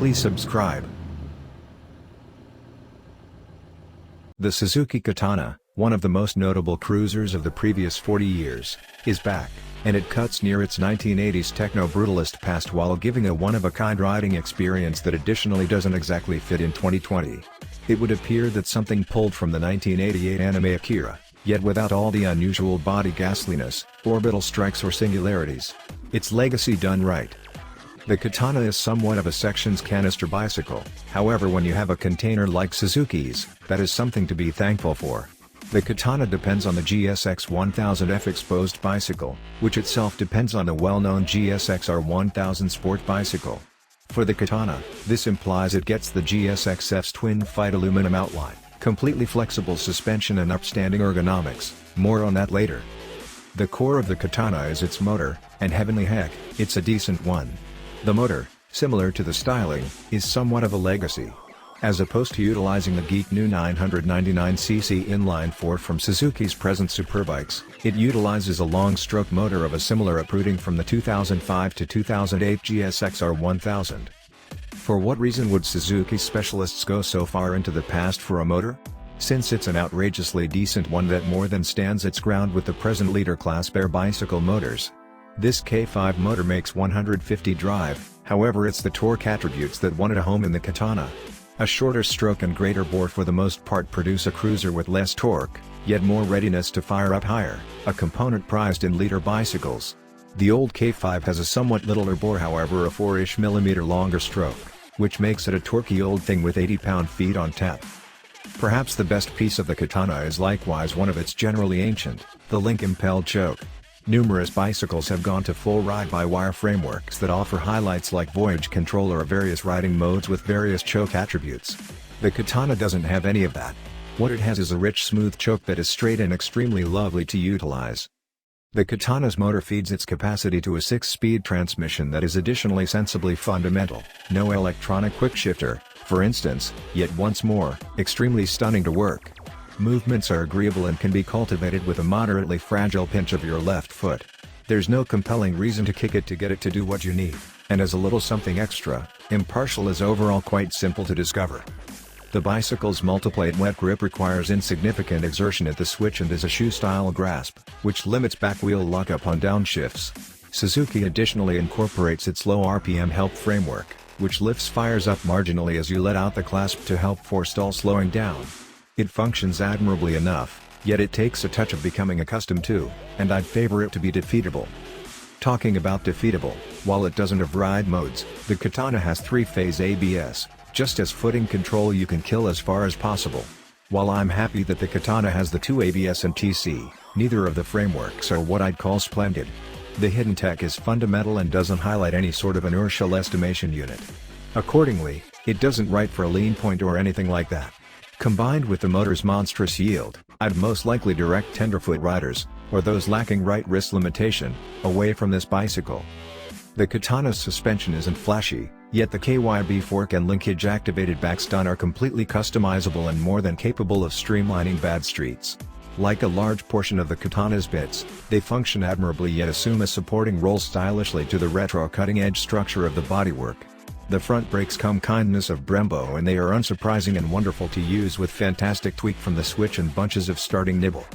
Please subscribe. The Suzuki Katana, one of the most notable cruisers of the previous 40 years, is back, and it cuts near its 1980s techno-brutalist past while giving a one-of-a-kind riding experience that additionally doesn't exactly fit in 2020. It would appear that something pulled from the 1988 anime Akira, yet without all the unusual body ghastliness, orbital strikes or singularities. It's legacy done right. The Katana is somewhat of a sections canister bicycle, however when you have a container like Suzuki's, that is something to be thankful for. The Katana depends on the GSX-1000F exposed bicycle, which itself depends on the well-known GSX-R1000 sport bicycle. For the Katana, this implies it gets the GSX-F's twin-fight aluminum outline, completely flexible suspension and upstanding ergonomics, more on that later. The core of the Katana is its motor, and heavenly heck, it's a decent one. The motor, similar to the styling, is somewhat of a legacy. As opposed to utilizing the geek new 999cc inline-4 from Suzuki's present superbikes, it utilizes a long-stroke motor of a similar uprooting from the 2005 to 2008 GSX-R1000. For what reason would Suzuki specialists go so far into the past for a motor? Since it's an outrageously decent one that more than stands its ground with the present leader class bare bicycle motors. This K5 motor makes 150 drive, however it's the torque attributes that won it a home in the Katana. A shorter stroke and greater bore for the most part produce a cruiser with less torque, yet more readiness to fire up higher, a component prized in leader bicycles. The old K5 has a somewhat littler bore, however a 4-ish mm longer stroke, which makes it a torquey old thing with 80 pound-feet on tap. Perhaps the best piece of the Katana is likewise one of its generally ancient, the link-impelled choke. Numerous bicycles have gone to full ride-by-wire frameworks that offer highlights like voyage control or various riding modes with various choke attributes. The Katana doesn't have any of that. What it has is a rich smooth choke that is straight and extremely lovely to utilize. The Katana's motor feeds its capacity to a 6-speed transmission that is additionally sensibly fundamental, no electronic quickshifter, for instance, yet once more, extremely stunning to work. Movements are agreeable and can be cultivated with a moderately fragile pinch of your left foot. There's no compelling reason to kick it to get it to do what you need, and as a little something extra, impartial is overall quite simple to discover. The bicycle's multiplate wet grip requires insignificant exertion at the switch and is a shoe-style grasp, which limits back wheel lockup on downshifts. Suzuki additionally incorporates its low RPM help framework, which lifts fires up marginally as you let out the clasp to help forestall slowing down. It functions admirably enough, yet it takes a touch of becoming accustomed to, and I'd favor it to be defeatable. Talking about defeatable, while it doesn't have ride modes, the Katana has 3-phase ABS, just as footing control you can kill as far as possible. While I'm happy that the Katana has the 2 ABS and TC, neither of the frameworks are what I'd call splendid. The hidden tech is fundamental and doesn't highlight any sort of inertial estimation unit. Accordingly, it doesn't write for a lean point or anything like that. Combined with the motor's monstrous yield, I'd most likely direct tenderfoot riders, or those lacking right wrist limitation, away from this bicycle. The Katana's suspension isn't flashy, yet the KYB fork and linkage activated backstun are completely customizable and more than capable of streamlining bad streets. Like a large portion of the Katana's bits, they function admirably yet assume a supporting role stylishly to the retro cutting-edge structure of the bodywork. The front brakes come kindness of Brembo and they are unsurprising and wonderful to use with fantastic tweak from the switch and bunches of starting nibble.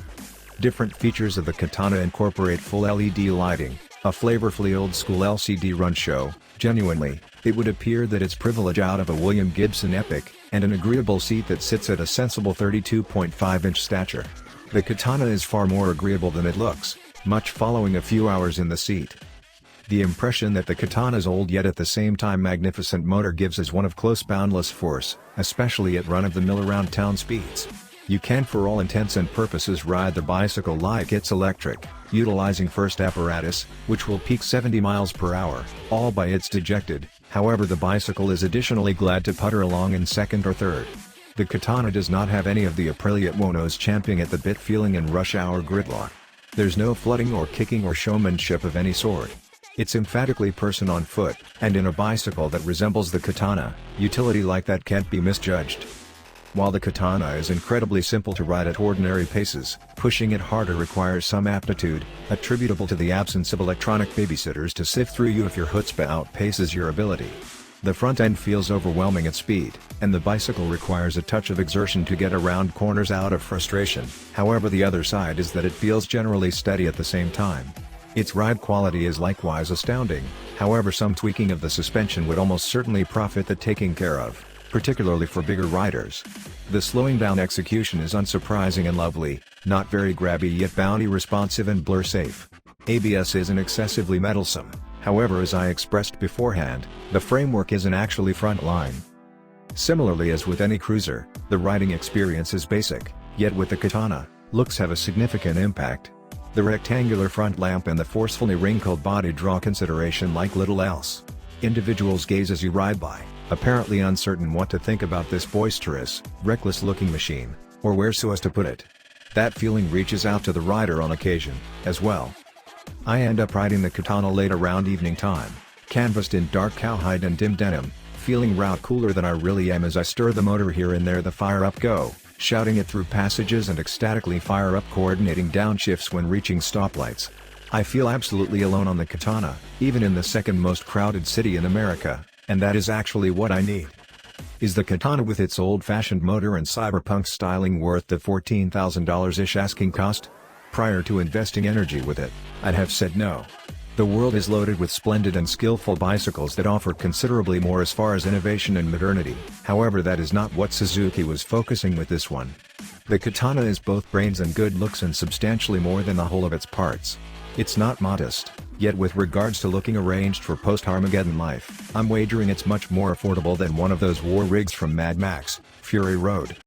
Different features of the Katana incorporate full LED lighting, a flavorfully old-school LCD run show, genuinely, it would appear that it's privilege out of a William Gibson Epic, and an agreeable seat that sits at a sensible 32.5-inch stature. The Katana is far more agreeable than it looks, much following a few hours in the seat. The impression that the Katana's old yet at the same time magnificent motor gives is one of close boundless force, especially at run-of-the-mill around town speeds. You can for all intents and purposes ride the bicycle like it's electric, utilizing first apparatus, which will peak 70 miles per hour, all by its dejected. However, the bicycle is additionally glad to putter along in second or third. The Katana does not have any of the Aprilia Buono's champing at the bit feeling and rush hour gridlock. There's no flooding or kicking or showmanship of any sort. It's emphatically person on foot, and in a bicycle that resembles the Katana, utility like that can't be misjudged. While the Katana is incredibly simple to ride at ordinary paces, pushing it harder requires some aptitude, attributable to the absence of electronic babysitters to sift through you if your chutzpah outpaces your ability. The front end feels overwhelming at speed, and the bicycle requires a touch of exertion to get around corners out of frustration. However, the other side is that it feels generally steady at the same time. Its ride quality is likewise astounding, however some tweaking of the suspension would almost certainly profit the taking care of, particularly for bigger riders. The slowing down execution is unsurprising and lovely, not very grabby yet bounty responsive and blur safe. ABS isn't excessively meddlesome, however as I expressed beforehand, the framework isn't actually frontline. Similarly as with any cruiser, the riding experience is basic, yet with the Katana, looks have a significant impact. The rectangular front lamp and the forcefully wrinkled body draw consideration like little else. Individuals gaze as you ride by, apparently uncertain what to think about this boisterous, reckless-looking machine, or where so as to put it. That feeling reaches out to the rider on occasion, as well. I end up riding the Katana late around evening time, canvassed in dark cowhide and dim denim, feeling route cooler than I really am as I stir the motor here and there, the fire up go, shouting it through passages and ecstatically fire up coordinating downshifts when reaching stoplights. I feel absolutely alone on the Katana, even in the second most crowded city in America, and that is actually what I need. Is the Katana with its old-fashioned motor and cyberpunk styling worth the $14,000-ish asking cost? Prior to investing energy with it, I'd have said no. The world is loaded with splendid and skillful bicycles that offer considerably more as far as innovation and modernity, however that is not what Suzuki was focusing with this one. The Katana is both brains and good looks and substantially more than the whole of its parts. It's not modest, yet with regards to looking arranged for post-Armageddon life, I'm wagering it's much more affordable than one of those war rigs from Mad Max, Fury Road.